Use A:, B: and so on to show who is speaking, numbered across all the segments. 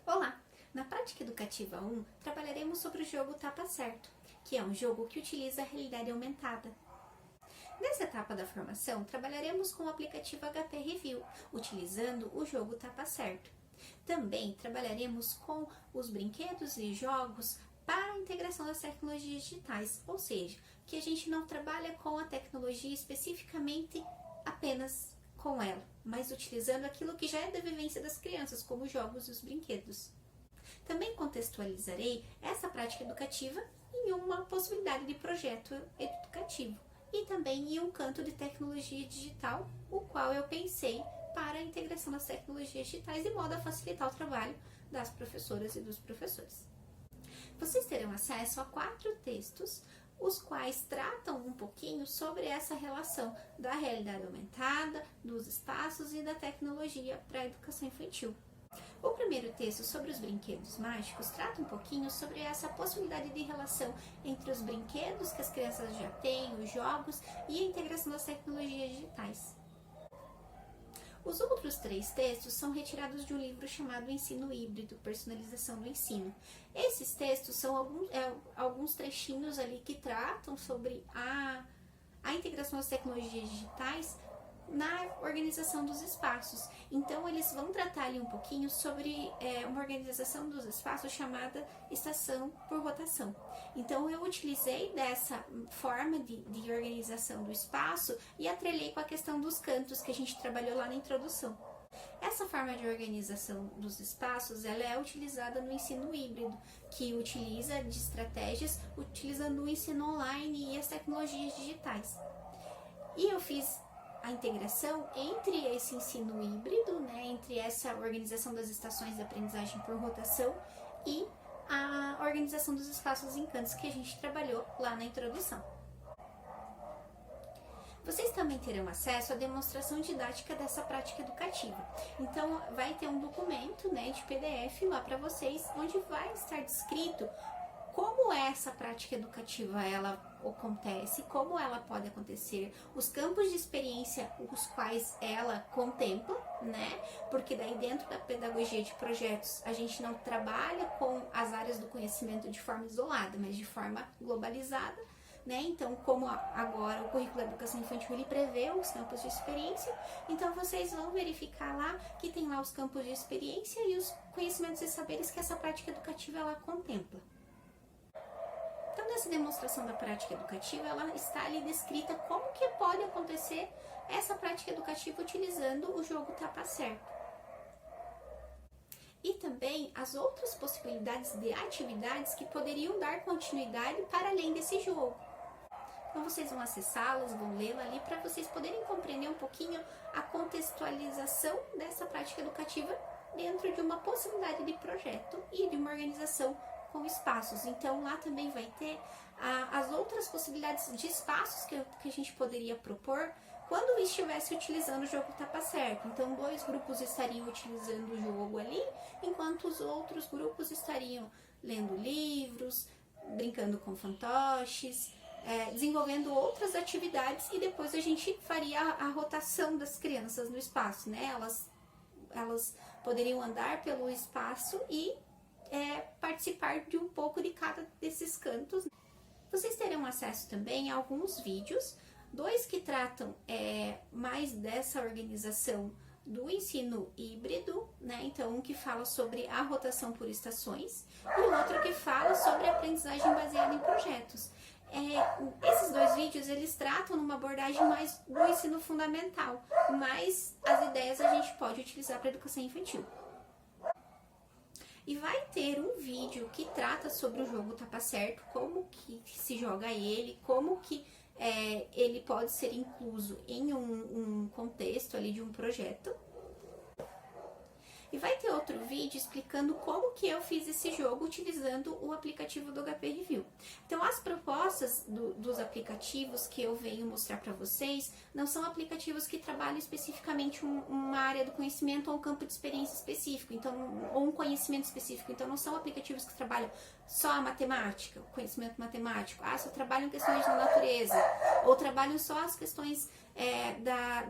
A: Olá! Na prática educativa 1, trabalharemos sobre o jogo Tapa Certo, que é um jogo que utiliza a realidade aumentada. Nessa etapa da formação, trabalharemos com o aplicativo HP Review, utilizando o jogo Tapa Certo. Também trabalharemos com os brinquedos e jogos para a integração das tecnologias digitais, ou seja, que a gente não trabalha com a tecnologia especificamente apenas com ela, mas utilizando aquilo que já é da vivência das crianças, como os jogos e os brinquedos. Também contextualizarei essa prática educativa em uma possibilidade de projeto educativo e também em um canto de tecnologia digital, o qual eu pensei para a integração das tecnologias digitais de modo a facilitar o trabalho das professoras e dos professores. Vocês terão acesso a 4 textos, os quais tratam um pouquinho sobre essa relação da realidade aumentada, dos espaços e da tecnologia para a educação infantil. O primeiro texto, sobre os brinquedos mágicos, trata um pouquinho sobre essa possibilidade de relação entre os brinquedos que as crianças já têm, os jogos e a integração das tecnologias digitais. Os outros 3 textos são retirados de um livro chamado Ensino Híbrido, Personalização do Ensino. Esses textos são alguns trechinhos ali que tratam sobre a integração das tecnologias digitais na organização dos espaços. Então, eles vão tratar ali um pouquinho sobre uma organização dos espaços chamada estação por rotação. Então, eu utilizei dessa forma de organização do espaço e atrelei com a questão dos cantos que a gente trabalhou lá na introdução. Essa forma de organização dos espaços, ela é utilizada no ensino híbrido, que utiliza de estratégias utilizando o ensino online e as tecnologias digitais. E eu fiz a integração entre esse ensino híbrido, entre essa organização das estações de aprendizagem por rotação e a organização dos espaços em cantos que a gente trabalhou lá na introdução. Vocês também terão acesso à demonstração didática dessa prática educativa. Então, vai ter um documento de PDF lá para vocês, onde vai estar descrito como essa prática educativa ela acontece, como ela pode acontecer, os campos de experiência os quais ela contempla, porque daí dentro da pedagogia de projetos a gente não trabalha com as áreas do conhecimento de forma isolada, mas de forma globalizada, Então, como agora o currículo da educação infantil ele prevê os campos de experiência, então vocês vão verificar lá que tem lá os campos de experiência e os conhecimentos e saberes que essa prática educativa ela contempla. Então, nessa demonstração da prática educativa, ela está ali descrita como que pode acontecer essa prática educativa utilizando o jogo Tapa Certo. E também as outras possibilidades de atividades que poderiam dar continuidade para além desse jogo. Então, vocês vão acessá-las, vão lê-la ali para vocês poderem compreender um pouquinho a contextualização dessa prática educativa dentro de uma possibilidade de projeto e de uma organização com espaços. Então, lá também vai ter as outras possibilidades de espaços que a gente poderia propor quando estivesse utilizando o jogo Tapa Certo. Então, 2 grupos estariam utilizando o jogo ali, enquanto os outros grupos estariam lendo livros, brincando com fantoches, desenvolvendo outras atividades e depois a gente faria a rotação das crianças no espaço, Elas poderiam andar pelo espaço e participar de um pouco de cada desses cantos. Vocês terão acesso também a alguns vídeos, 2 que tratam mais dessa organização do ensino híbrido, Então, um que fala sobre a rotação por estações e o outro que fala sobre a aprendizagem baseada em projetos. Esses 2 vídeos, eles tratam numa abordagem mais do ensino fundamental, mas as ideias a gente pode utilizar para a educação infantil. E vai ter um vídeo que trata sobre o jogo Tapa Certo, como que se joga ele, como que ele pode ser incluso em um contexto ali de um projeto. E vai ter outro vídeo explicando como que eu fiz esse jogo utilizando o aplicativo do HP Review. Então, as propostas dos aplicativos que eu venho mostrar para vocês não são aplicativos que trabalham especificamente uma área do conhecimento ou um campo de experiência específico, ou um conhecimento específico. Então, não são aplicativos que trabalham só a matemática, o conhecimento matemático. Só trabalham questões da natureza, ou trabalham só as questões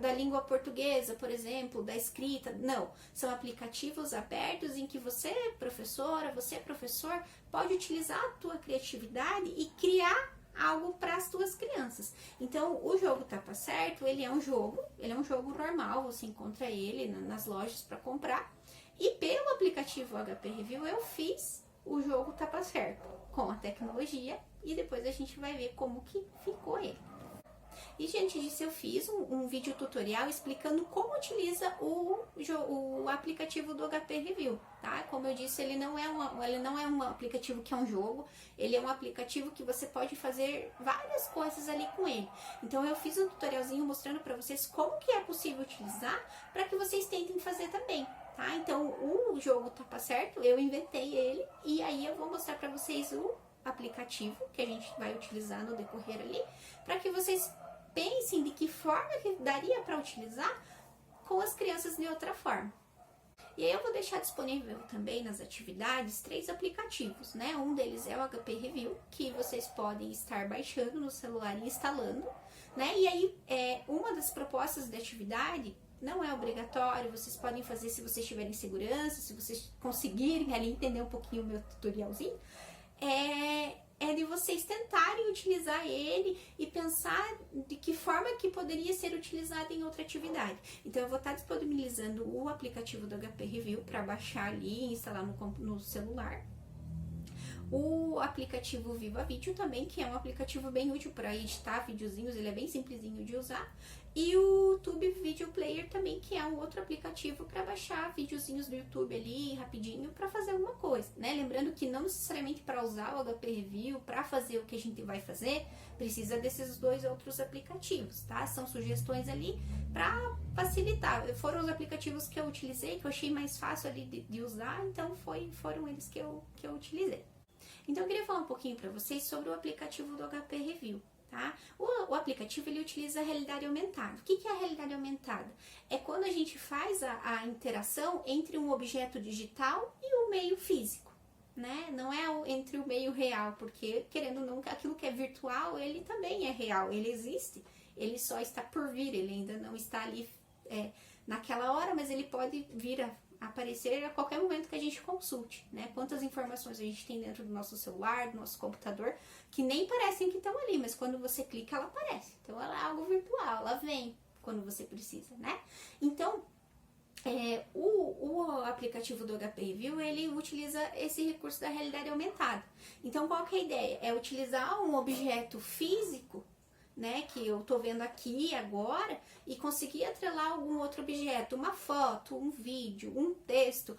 A: da língua portuguesa, por exemplo, da escrita. Não, são aplicativos abertos em que você, professora, você, professor, pode utilizar a tua criatividade e criar algo para as tuas crianças. Então, o jogo Tapa Certo, ele é um jogo normal, você encontra ele nas lojas para comprar. E pelo aplicativo HP Review eu fiz o jogo Tapa Certo com a tecnologia e depois a gente vai ver como que ficou ele. E diante disso eu fiz um vídeo tutorial explicando como utiliza o aplicativo do HP Review, tá? Como eu disse, ele não é um aplicativo que é um jogo, ele é um aplicativo que você pode fazer várias coisas ali com ele. Então eu fiz um tutorialzinho mostrando para vocês como que é possível utilizar para que vocês tentem fazer também, tá? Então o jogo Tapa Certo, eu inventei ele e aí eu vou mostrar para vocês o aplicativo que a gente vai utilizar no decorrer ali, para que vocês pensem de que forma que daria para utilizar com as crianças de outra forma. E aí eu vou deixar disponível também nas atividades 3 aplicativos, né? Um deles é o HP Review, que vocês podem estar baixando no celular e instalando, né? E aí uma das propostas de atividade não é obrigatório, vocês podem fazer se vocês tiverem segurança, se vocês conseguirem ali entender um pouquinho o meu tutorialzinho, é de vocês tentarem utilizar ele e pensar de que forma que poderia ser utilizado em outra atividade. Então eu vou estar disponibilizando o aplicativo do HP Review para baixar ali e instalar no celular. O aplicativo Viva Vídeo também, que é um aplicativo bem útil para editar videozinhos, ele é bem simplesinho de usar. E o YouTube Video Player também, que é um outro aplicativo para baixar videozinhos do YouTube ali rapidinho para fazer alguma coisa, né? Lembrando que não necessariamente para usar o HP Review, para fazer o que a gente vai fazer, precisa desses 2 outros aplicativos, tá? São sugestões ali para facilitar. Foram os aplicativos que eu utilizei, que eu achei mais fácil ali de usar, então foram eles que eu utilizei. Então eu queria falar um pouquinho para vocês sobre o aplicativo do HP Review. Tá? O aplicativo ele utiliza a realidade aumentada. O que é a realidade aumentada? É quando a gente faz a interação entre um objeto digital e o meio físico, né? Não é entre o meio real, porque querendo ou não, aquilo que é virtual, ele também é real, ele existe, ele só está por vir, ele ainda não está ali naquela hora, mas ele pode vir a aparecer a qualquer momento que a gente consulte, né? Quantas informações a gente tem dentro do nosso celular, do nosso computador, que nem parecem que estão ali, mas quando você clica, ela aparece. Então, ela é algo virtual, ela vem quando você precisa, né? Então, o aplicativo do HP Review, ele utiliza esse recurso da realidade aumentada. Então, qual que é a ideia? É utilizar um objeto físico, né, que eu tô vendo aqui agora, e conseguir atrelar algum outro objeto, uma foto, um vídeo, um texto,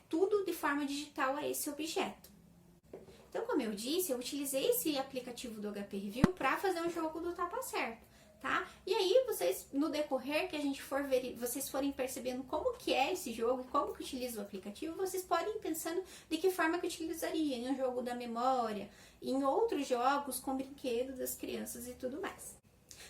A: tudo de forma digital a esse objeto. Então, como eu disse, eu utilizei esse aplicativo do HP Review para fazer um jogo do Tapa Certo, tá? E aí, vocês, no decorrer que a gente vocês forem percebendo como que é esse jogo e como que utiliza o aplicativo, vocês podem ir pensando de que forma que utilizaria em um jogo da memória, em outros jogos com brinquedos das crianças e tudo mais.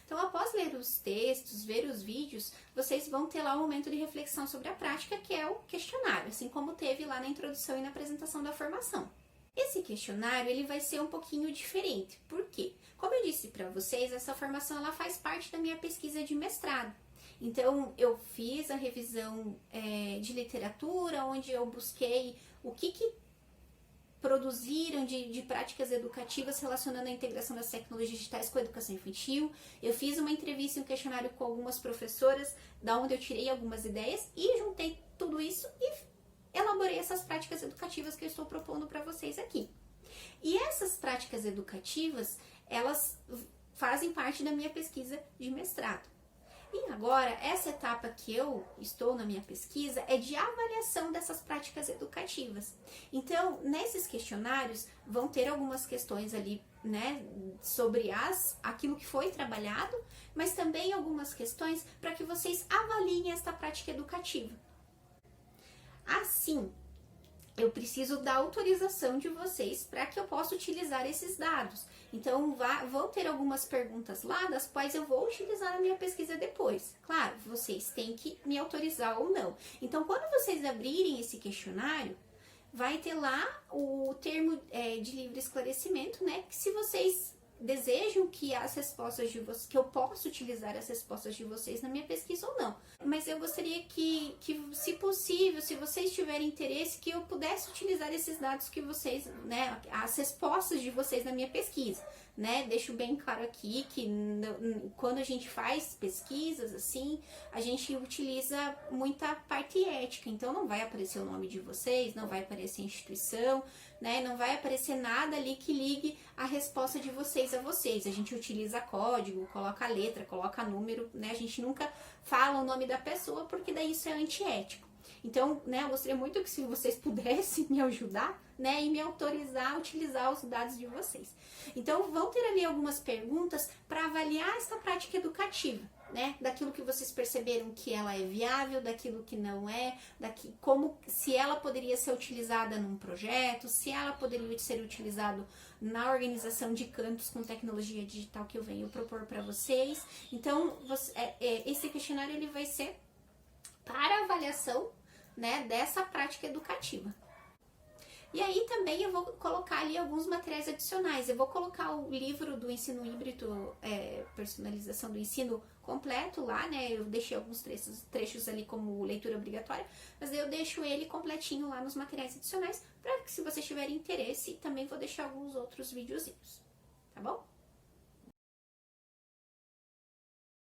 A: Então, após ler os textos, ver os vídeos, vocês vão ter lá um momento de reflexão sobre a prática, que é o questionário, assim como teve lá na introdução e na apresentação da formação. Esse questionário ele vai ser um pouquinho diferente. Por quê? Como eu disse para vocês, essa formação ela faz parte da minha pesquisa de mestrado. Então, eu fiz a revisão de literatura, onde eu busquei o que produziram de práticas educativas relacionando a integração das tecnologias digitais com a educação infantil. Eu fiz uma entrevista e um questionário com algumas professoras, da onde eu tirei algumas ideias e juntei tudo isso e elaborei essas práticas educativas que eu estou propondo para vocês aqui. E essas práticas educativas, elas fazem parte da minha pesquisa de mestrado. E agora, essa etapa que eu estou na minha pesquisa é de avaliação dessas práticas educativas. Então, nesses questionários, vão ter algumas questões ali, né, sobre aquilo que foi trabalhado, mas também algumas questões para que vocês avaliem esta prática educativa. Assim, eu preciso da autorização de vocês para que eu possa utilizar esses dados. Então, vão ter algumas perguntas lá, das quais eu vou utilizar na minha pesquisa depois. Claro, vocês têm que me autorizar ou não. Então, quando vocês abrirem esse questionário, vai ter lá o termo de livre esclarecimento, né? Que se vocês desejam que as respostas de vocês, que eu possa utilizar as respostas de vocês na minha pesquisa ou não. Mas eu gostaria que se possível, se vocês tiverem interesse, que eu pudesse utilizar esses dados que vocês, né, as respostas de vocês na minha pesquisa, né? Deixo bem claro aqui que quando a gente faz pesquisas assim, a gente utiliza muita parte ética, então não vai aparecer o nome de vocês, não vai aparecer a instituição, né? Não vai aparecer nada ali que ligue a resposta de vocês a vocês. A gente utiliza código, coloca letra, coloca número, né? A gente nunca fala o nome da pessoa, porque daí isso é antiético. Então, né, eu gostaria muito que se vocês pudessem me ajudar, né, e me autorizar a utilizar os dados de vocês. Então, vão ter ali algumas perguntas para avaliar essa prática educativa, né, daquilo que vocês perceberam que ela é viável, daquilo que não é, como se ela poderia ser utilizada num projeto, se ela poderia ser utilizada na organização de cantos com tecnologia digital que eu venho propor para vocês. Então, esse questionário ele vai ser para avaliação, né, dessa prática educativa. E aí também eu vou colocar ali alguns materiais adicionais. Eu vou colocar o livro do ensino híbrido, personalização do ensino completo lá, né? Eu deixei alguns trechos ali como leitura obrigatória, mas eu deixo ele completinho lá nos materiais adicionais, para que se vocês tiverem interesse, também vou deixar alguns outros videozinhos, tá bom?